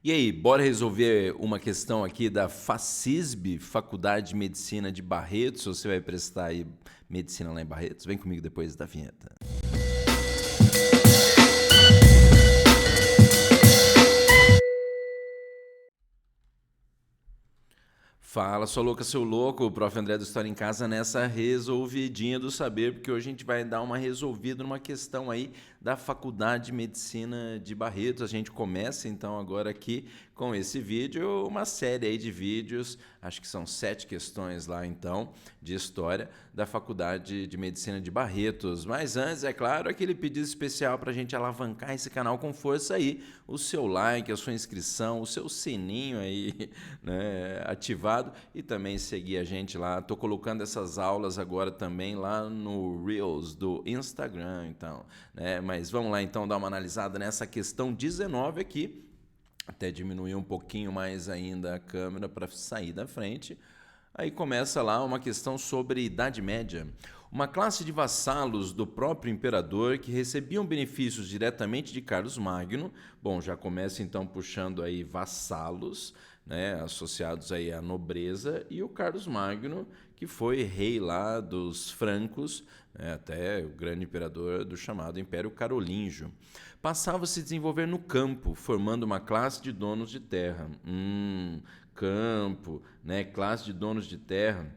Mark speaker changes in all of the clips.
Speaker 1: E aí, bora resolver uma questão aqui da FACISB, Faculdade de Medicina de Barretos. Você vai prestar aí medicina lá em Barretos? Vem comigo depois da vinheta. Fala, sou louca, seu louco, o prof. André do História em Casa nessa resolvidinha do saber, porque hoje a gente vai dar uma resolvida numa questão aí da Faculdade de Medicina de Barretos. A gente começa então agora aqui com esse vídeo, uma série aí de vídeos, acho que são 7 questões lá então, de História da Faculdade de Medicina de Barretos. Mas antes, é claro, aquele pedido especial para a gente alavancar esse canal com força aí, o seu like, a sua inscrição, o seu sininho aí, né, ativado, e também seguir a gente lá. Estou colocando essas aulas agora também lá no Reels do Instagram, então, né? Mas vamos lá então dar uma analisada nessa questão 19 aqui, até diminuir um pouquinho mais ainda a câmera para sair da frente. Aí começa lá uma questão sobre Idade Média. Uma classe de vassalos do próprio imperador que recebiam benefícios diretamente de Carlos Magno. Bom, já começa então puxando aí vassalos, né, associados aí à nobreza, e o Carlos Magno, que foi rei lá dos francos, né, até o grande imperador do chamado Império Carolíngio. Passava a se desenvolver no campo, formando uma classe de donos de terra. Campo, né, classe de donos de terra.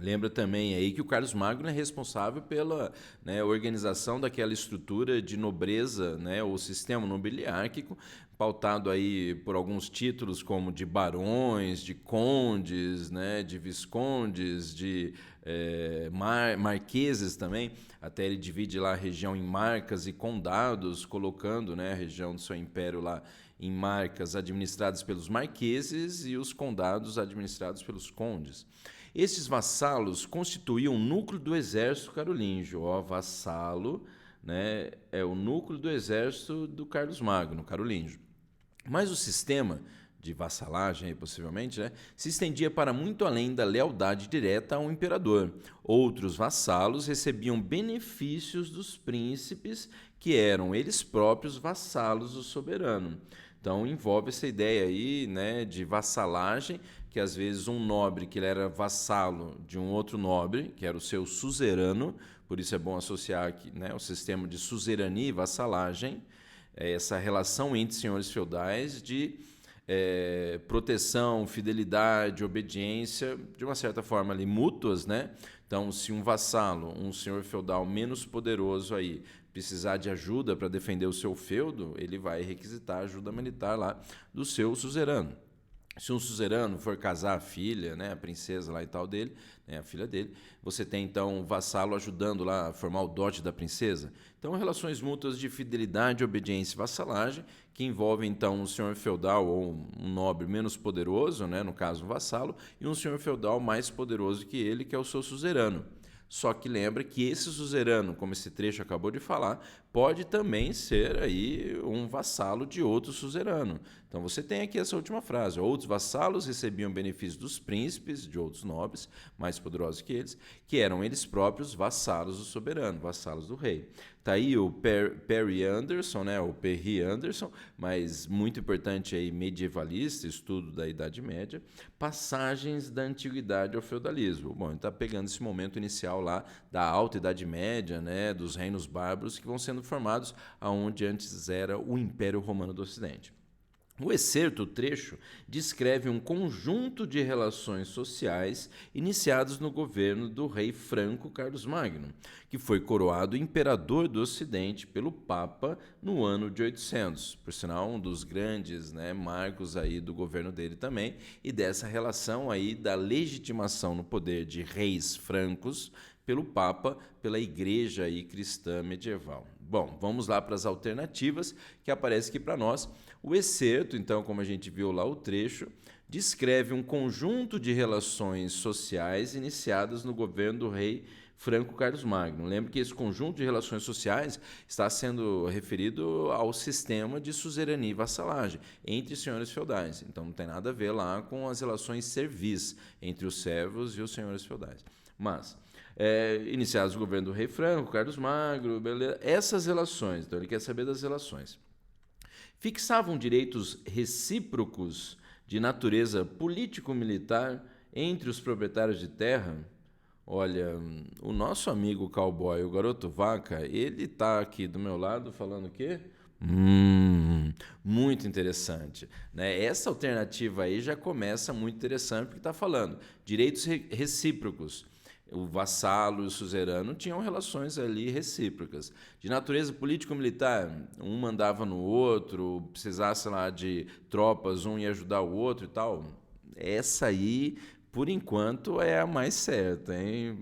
Speaker 1: Lembra também aí que o Carlos Magno é responsável pela, né, organização daquela estrutura de nobreza, né, o sistema nobiliárquico, pautado aí por alguns títulos como de barões, de condes, né, de viscondes, de marqueses também. Até ele divide lá a região em marcas e condados, colocando, né, a região do seu império lá em marcas administradas pelos marqueses e os condados administrados pelos condes. Esses vassalos constituíam o núcleo do exército carolíngio. Ó, vassalo, né, é o núcleo do exército do Carlos Magno, carolíngio. Mas o sistema de vassalagem, possivelmente, né, se estendia para muito além da lealdade direta ao imperador. Outros vassalos recebiam benefícios dos príncipes, que eram eles próprios vassalos do soberano. Então envolve essa ideia aí, né, de vassalagem, que às vezes um nobre que ele era vassalo de um outro nobre, que era o seu suzerano, por isso é bom associar aqui, né, o sistema de suzerania e vassalagem, essa relação entre senhores feudais de proteção, fidelidade, obediência, de uma certa forma ali mútuas, né? Então, se um vassalo, um senhor feudal menos poderoso aí, precisar de ajuda para defender o seu feudo, ele vai requisitar ajuda militar lá do seu suzerano. Se um suzerano for casar a filha, né, a princesa lá e tal dele, né, a filha dele, você tem então um vassalo ajudando lá a formar o dote da princesa. Então, relações mútuas de fidelidade, obediência e vassalagem, que envolvem então um senhor feudal ou um nobre menos poderoso, né, no caso um vassalo, e um senhor feudal mais poderoso que ele, que é o seu suzerano. Só que lembra que esse suzerano, como esse trecho acabou de falar, pode também ser aí um vassalo de outro suzerano. Então você tem aqui essa última frase: outros vassalos recebiam benefícios dos príncipes, de outros nobres, mais poderosos que eles, que eram eles próprios vassalos do soberano, vassalos do rei. Tá aí o Perry Anderson, né, o Perry Anderson, mas muito importante aí, medievalista, estudo da Idade Média, passagens da antiguidade ao feudalismo. Bom, ele está pegando esse momento inicial lá da Alta Idade Média, né, dos reinos bárbaros que vão sendo formados aonde antes era o Império Romano do Ocidente. O excerto, o trecho, descreve um conjunto de relações sociais iniciadas no governo do rei Franco Carlos Magno, que foi coroado imperador do Ocidente pelo Papa no ano de 800. Por sinal, um dos grandes, né, marcos aí do governo dele também, e dessa relação aí da legitimação no poder de reis francos pelo Papa, pela Igreja aí cristã medieval. Bom, vamos lá para as alternativas que aparecem aqui para nós. O excerto, então, como a gente viu lá o trecho, descreve um conjunto de relações sociais iniciadas no governo do rei Franco Carlos Magno. Lembre que esse conjunto de relações sociais está sendo referido ao sistema de suzerania e vassalagem entre senhores feudais. Então não tem nada a ver lá com as relações servis entre os servos e os senhores feudais. Mas iniciados o governo do rei Franco, Carlos Magno, beleza, essas relações, então ele quer saber das relações. fixavam direitos recíprocos de natureza político-militar entre os proprietários de terra. Olha, o nosso amigo cowboy, o Garoto Vaca, ele está aqui do meu lado falando o quê? Muito interessante, né? Essa alternativa aí já começa muito interessante porque está falando direitos recíprocos. O vassalo e o suzerano tinham relações ali recíprocas. De natureza político-militar, um mandava no outro, precisasse lá de tropas, um ia ajudar o outro e tal. Essa aí, por enquanto, é a mais certa, hein?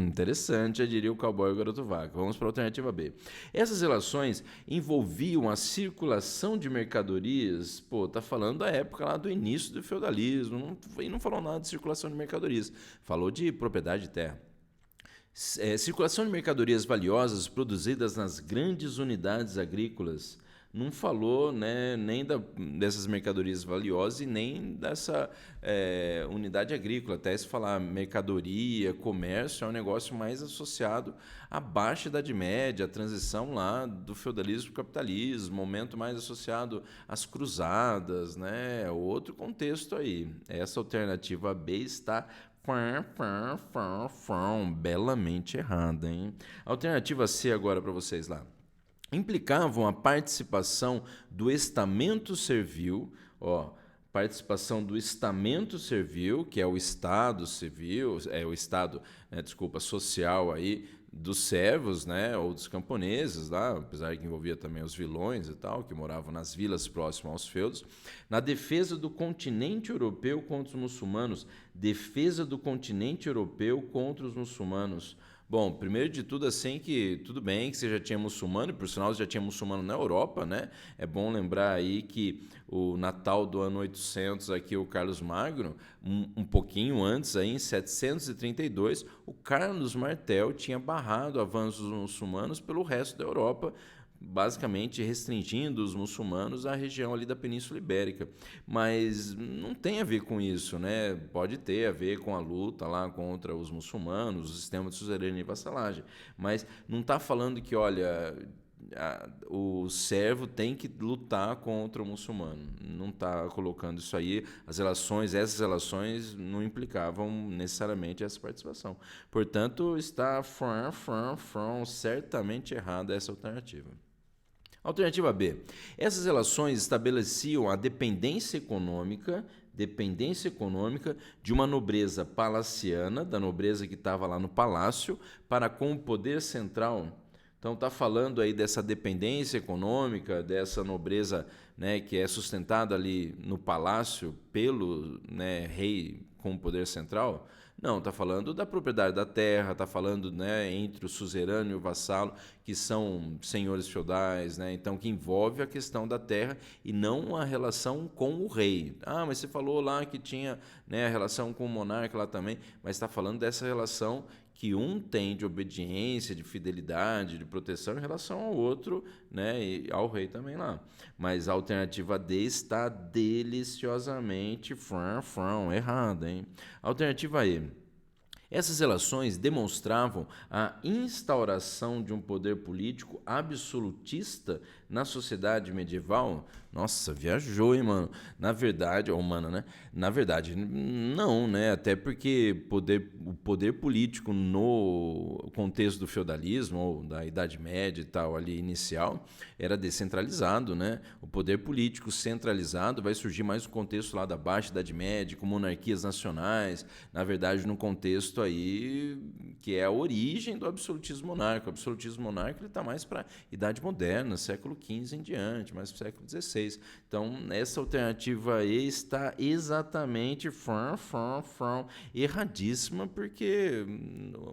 Speaker 1: Interessante, já diria o cowboy e o Garoto Vaca. Vamos para a alternativa B. Essas relações envolviam a circulação de mercadorias. Pô, tá falando da época lá do início do feudalismo, e não falou nada de circulação de mercadorias. Falou de propriedade de terra. Circulação de mercadorias valiosas produzidas nas grandes unidades agrícolas. Não falou, né, nem dessas mercadorias valiosas e nem dessa unidade agrícola. Até se falar mercadoria, comércio, é um negócio mais associado à Baixa Idade Média, à transição lá do feudalismo para o capitalismo, momento mais associado às cruzadas, né, outro contexto aí. Essa alternativa B está belamente errada, hein? Alternativa C agora para vocês lá. Implicavam a participação do estamento servil, participação do estamento servil, que é o Estado civil, o Estado, social aí, dos servos, né, ou dos camponeses lá, apesar que envolvia também os vilões e tal, que moravam nas vilas próximas aos feudos, na defesa do continente europeu contra os muçulmanos. Defesa do continente europeu contra os muçulmanos. Bom, primeiro de tudo, assim, que tudo bem que você já tinha muçulmano, e por sinal você já tinha muçulmano na Europa, né? É bom lembrar aí que o Natal do ano 800, aqui o Carlos Magno, um pouquinho antes, aí, em 732, o Carlos Martel tinha barrado avanços dos muçulmanos pelo resto da Europa, basicamente restringindo os muçulmanos à região ali da Península Ibérica. Mas não tem a ver com isso, né? Pode ter a ver com a luta lá contra os muçulmanos, o sistema de suzerania e vassalagem. Mas não está falando que, olha, o servo tem que lutar contra o muçulmano. Não está colocando isso aí. Essas relações não implicavam necessariamente essa participação. Portanto, está certamente errada essa alternativa. Alternativa B. Essas relações estabeleciam a dependência econômica de uma nobreza palaciana, da nobreza que estava lá no palácio, para com o poder central. Então está falando aí dessa dependência econômica, dessa nobreza, né, que é sustentada ali no palácio pelo, né, rei com o poder central. Não, está falando da propriedade da terra, está falando, né, entre o suzerano e o vassalo, que são senhores feudais, né, então que envolve a questão da terra e não a relação com o rei. Ah, mas você falou lá que tinha, né, a relação com o monarca lá também, mas está falando dessa relação que um tem de obediência, de fidelidade, de proteção em relação ao outro, né, e ao rei também lá. Mas a alternativa D está deliciosamente errada, hein? Alternativa E. Essas relações demonstravam a instauração de um poder político absolutista na sociedade medieval. Nossa, viajou, hein, mano? Na verdade, humana, né? Na verdade, não, né? Até porque o poder político no contexto do feudalismo ou da Idade Média e tal, ali inicial, era descentralizado, né? O poder político centralizado vai surgir mais no contexto lá da Baixa Idade Média, com monarquias nacionais, na verdade, no contexto aí que é a origem do absolutismo monárquico. O absolutismo monárquico está mais para a Idade Moderna, século XV em diante, mais para o século XVI. Então, essa alternativa aí está exatamente erradíssima, porque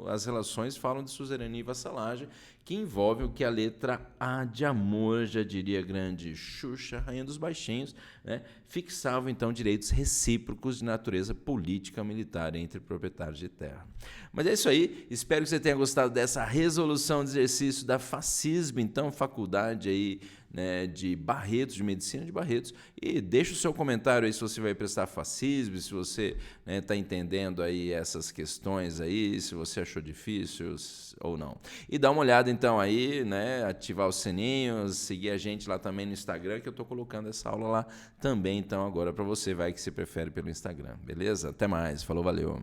Speaker 1: as relações falam de suzerania e vassalagem, que envolve o que a letra A de amor, já diria grande Xuxa, rainha dos baixinhos, né? Fixavam, então, direitos recíprocos de natureza política militar entre proprietários de terra. Mas é isso aí, espero que você tenha gostado dessa resolução de exercício da Fascismo, então, faculdade aí né, de Barretos, de medicina de Barretos. E deixa o seu comentário aí se você vai prestar FACISB, se você está entendendo aí essas questões aí, se você achou difícil ou não. E dá uma olhada então aí, né, ativar os sininhos, seguir a gente lá também no Instagram, que eu estou colocando essa aula lá também, então agora para você, vai que você prefere pelo Instagram, beleza? Até mais, falou, valeu!